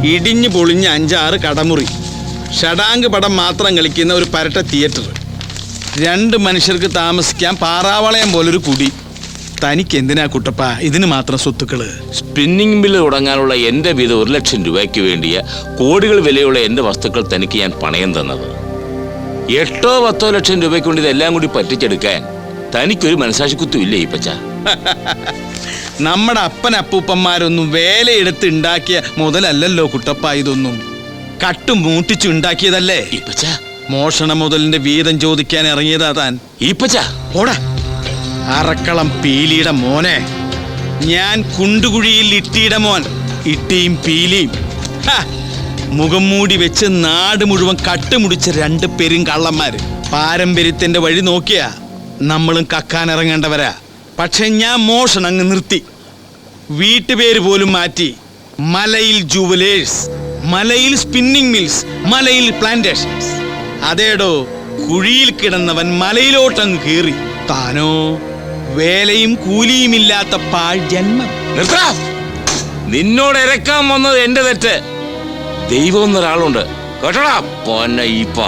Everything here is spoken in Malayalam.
ഇടിഞ്ഞു പൊളിഞ്ഞ 5-6 കടമുറി, ഷഡാങ്ക് പടം മാത്രം കളിക്കുന്ന ഒരു പരട്ട തിയേറ്റർ, 2 മനുഷ്യർക്ക് താമസിക്കാൻ പാറാവളയം പോലൊരു കുടി. തനിക്ക് എന്തിനാ കുട്ടപ്പ ഇതിന് മാത്രം സ്വത്തുക്കള്? സ്പിന്നിങ് മില്ല് തുടങ്ങാനുള്ള എൻ്റെ വീതം 1 ലക്ഷം രൂപയ്ക്ക് വേണ്ടിയ കോടികൾ വിലയുള്ള എൻ്റെ വസ്തുക്കൾ തനിക്ക് ഞാൻ പണയം തന്നത്. 8-10 ലക്ഷം രൂപയ്ക്ക് കൊണ്ട് ഇതെല്ലാം കൂടി പറ്റിച്ചെടുക്കാൻ തനിക്കൊരു മനസാക്ഷിക്കുത്തും ഇല്ലേ ഈപ്പച്ച? നമ്മുടെ അപ്പനപ്പൂപ്പന്മാരൊന്നും വേലയെടുത്ത് ഉണ്ടാക്കിയ മുതലല്ലല്ലോ കുട്ടപ്പ ഇതൊന്നും. കട്ടും മൂട്ടിച്ചുണ്ടാക്കിയതല്ലേ ഈപ്പച്ച? മോഷണ മുതലിന്റെ വീതം ചോദിക്കാൻ ഇറങ്ങിയതാ താൻ. ഈപ്പച്ച ഓടാ അറക്കളം പീലിയുടെ മോനെ, ഞാൻ കുണ്ടുകുഴിയിൽ ഇട്ടിയുടെ മോൻ, ഇട്ടിയും പീലിയും. മുഖം മൂടി വെച്ച് നാട് മുഴുവൻ കട്ടുമുടിച്ച 2 പേരും കള്ളന്മാര്. പാരമ്പര്യത്തിന്റെ വഴി നോക്കിയാ നമ്മളും കക്കാനിറങ്ങേണ്ടവരാ. പക്ഷെ ഞാൻ മോഷണം അങ്ങ് നിർത്തി. വീട്ടുപേര് പോലും മാറ്റി. മലയിൽ ജുവലേഴ്സ്, മലയിൽ സ്പിന്നിങ് മിൽസ്, മലയിൽ പ്ലാന്റേഷൻസ്. അതേടോ, കുഴിയിൽ കിടന്നവൻ മലയിലോട്ടങ്ങ് കയറി. താനോ വേലയും കൂലിയുമില്ലാത്ത പാഴ് ജന്മം. നിന്നോട് ഇറക്കാൻ വന്നത് എന്റെ തെറ്റ്. ദൈവം എന്നൊരാളുണ്ട് കേട്ടോടാ പൊന്ന ഈപ്പ.